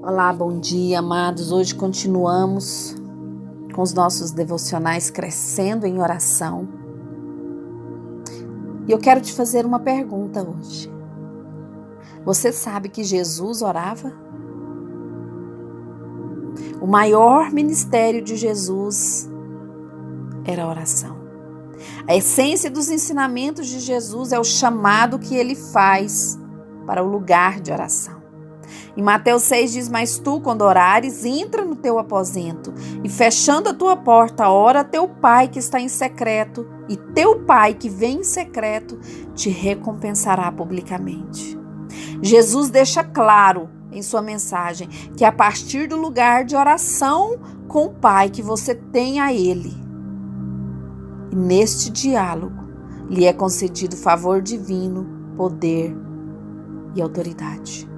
Olá, bom dia, amados. Hoje continuamos com os nossos devocionais crescendo em oração. E eu quero te fazer uma pergunta hoje. Você sabe que Jesus orava? O maior ministério de Jesus era a oração. A essência dos ensinamentos de Jesus é o chamado que ele faz para o lugar de oração. Em Mateus 6 diz, mas tu, quando orares, entra no teu aposento e fechando a tua porta, ora a teu pai que está em secreto e teu pai que vem em secreto te recompensará publicamente. Jesus deixa claro em sua mensagem que é a partir do lugar de oração com o pai que você tem a ele. E neste diálogo lhe é concedido favor divino, poder e autoridade.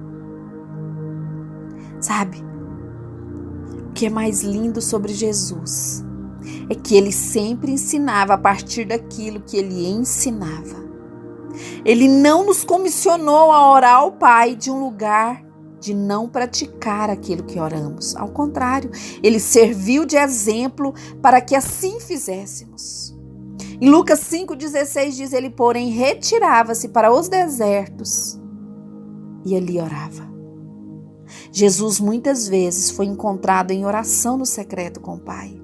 Sabe, o que é mais lindo sobre Jesus é que ele sempre ensinava a partir daquilo que ele ensinava. Ele não nos comissionou a orar ao Pai de um lugar de não praticar aquilo que oramos. Ao contrário, ele serviu de exemplo para que assim fizéssemos. Em Lucas 5,16 diz, ele porém retirava-se para os desertos e ali orava. Jesus muitas vezes foi encontrado em oração no secreto com o Pai.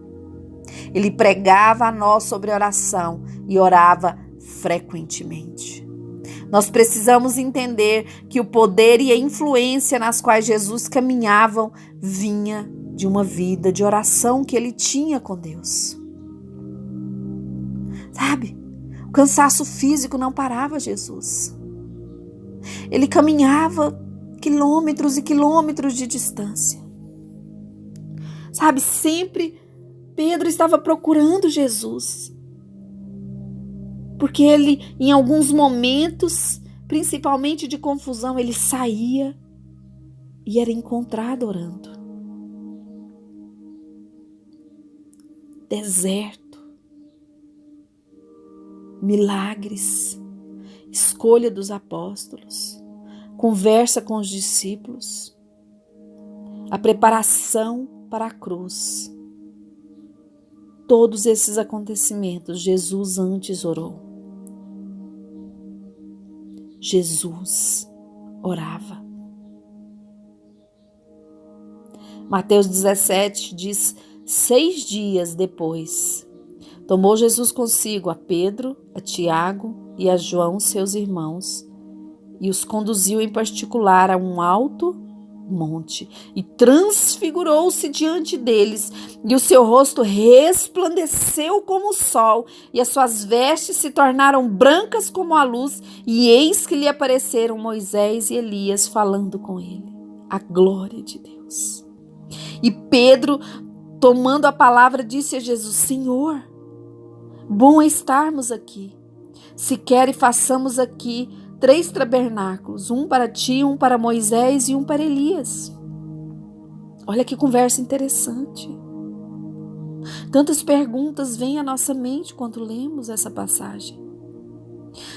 Ele pregava a nós sobre oração e orava frequentemente. Nós precisamos entender que o poder e a influência nas quais Jesus caminhava vinha de uma vida de oração que ele tinha com Deus. Sabe, o cansaço físico não parava Jesus. Ele caminhava quilômetros e quilômetros de distância. Sabe, sempre Pedro estava procurando Jesus. Porque ele, em alguns momentos, principalmente de confusão, ele saía e era encontrado orando. Deserto, milagres, escolha dos apóstolos, conversa com os discípulos, a preparação para a cruz. Todos esses acontecimentos, Jesus antes orou. Jesus orava. Mateus 17 diz, 6 dias depois, tomou Jesus consigo a Pedro, a Tiago e a João, seus irmãos, e os conduziu em particular a um alto monte e transfigurou-se diante deles, e o seu rosto resplandeceu como o sol, e as suas vestes se tornaram brancas como a luz, e eis que lhe apareceram Moisés e Elias falando com ele. A glória de Deus. E Pedro, tomando a palavra, disse a Jesus, Senhor, bom é estarmos aqui. Se quer e façamos aqui 3 tabernáculos, um para ti, um para Moisés e um para Elias. Olha que conversa interessante. Tantas perguntas vêm à nossa mente quando lemos essa passagem.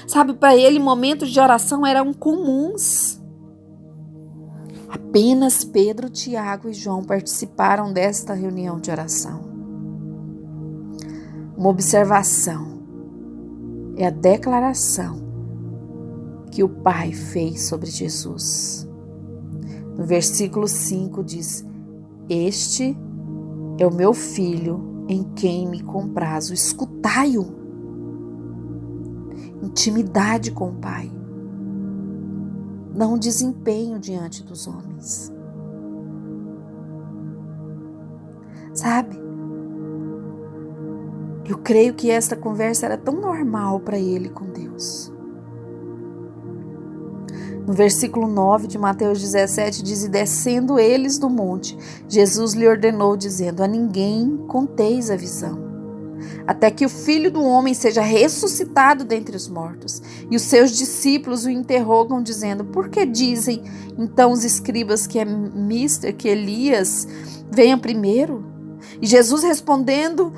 Sabe, para ele momentos de oração eram comuns. Apenas Pedro, Tiago e João participaram desta reunião de oração. Uma observação é a declaração que o Pai fez sobre Jesus. No versículo 5 diz, este é o meu filho em quem me comprazo, escutai-o. Intimidade com o Pai, não desempenho diante dos homens. Sabe, eu creio que esta conversa era tão normal para ele com Deus. No versículo 9 de Mateus 17 diz, e descendo eles do monte, Jesus lhe ordenou, dizendo, a ninguém conteis a visão, até que o Filho do Homem seja ressuscitado dentre os mortos. E os seus discípulos o interrogam, dizendo, por que dizem então os escribas que que Elias venha primeiro? E Jesus respondendo,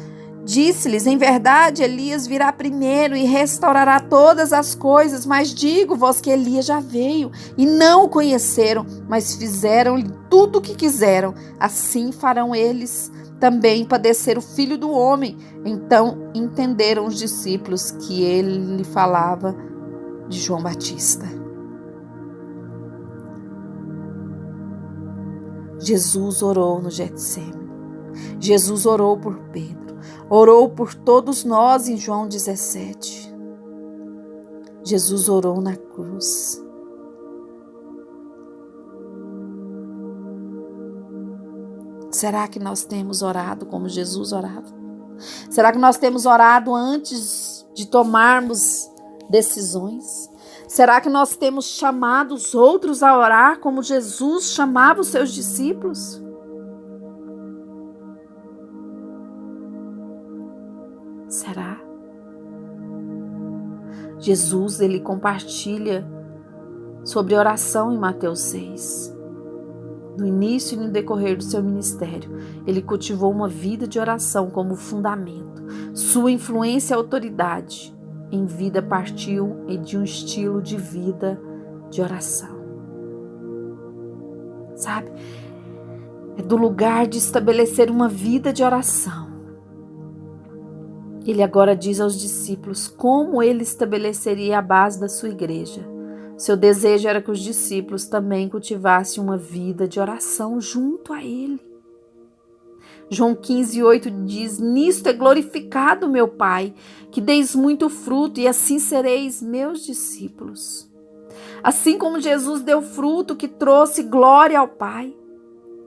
Disse-lhes: em verdade, Elias virá primeiro e restaurará todas as coisas, mas digo-vos que Elias já veio e não o conheceram, mas fizeram-lhe tudo o que quiseram. Assim farão eles também padecer o Filho do Homem. Então entenderam os discípulos que ele falava de João Batista. Jesus orou no Getsêmani. Jesus orou por Pedro. Orou por todos nós em João 17. Jesus orou na cruz. Será que nós temos orado como Jesus orava? Será que nós temos orado antes de tomarmos decisões? Será que nós temos chamado os outros a orar como Jesus chamava os seus discípulos? Será? Jesus, ele compartilha sobre oração em Mateus 6. No início e no decorrer do seu ministério, ele cultivou uma vida de oração como fundamento. Sua influência e autoridade em vida partiu de um estilo de vida de oração. Sabe? É do lugar de estabelecer uma vida de oração. Ele agora diz aos discípulos como ele estabeleceria a base da sua igreja. Seu desejo era que os discípulos também cultivassem uma vida de oração junto a ele. João 15:8 diz: nisto é glorificado meu Pai, que deis muito fruto, e assim sereis meus discípulos. Assim como Jesus deu fruto que trouxe glória ao Pai,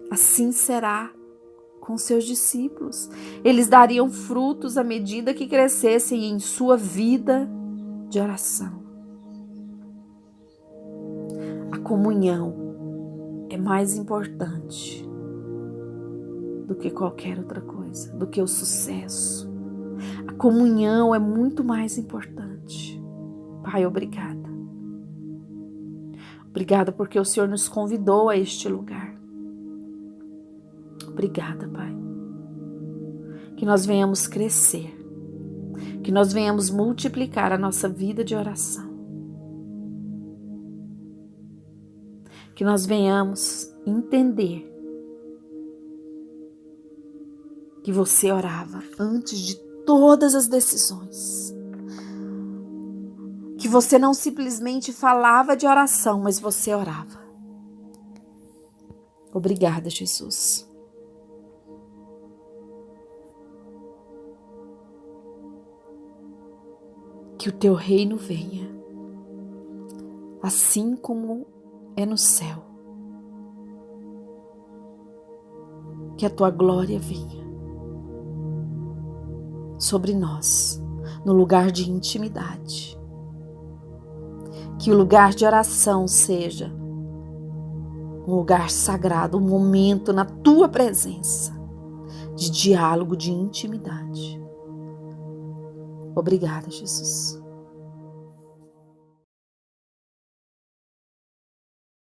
assim será com seus discípulos. Eles dariam frutos à medida que crescessem em sua vida de oração. A comunhão é mais importante do que qualquer outra coisa, do que o sucesso. A comunhão é muito mais importante. Pai, obrigada. Obrigada porque o Senhor nos convidou a este lugar. Obrigada, Pai. Que nós venhamos crescer, que nós venhamos multiplicar a nossa vida de oração, que nós venhamos entender que você orava antes de todas as decisões, que você não simplesmente falava de oração, mas você orava. Obrigada, Jesus. Que o teu reino venha, assim como é no céu. Que a tua glória venha sobre nós, no lugar de intimidade. Que o lugar de oração seja um lugar sagrado, um momento na tua presença, de diálogo, de intimidade. Obrigada, Jesus.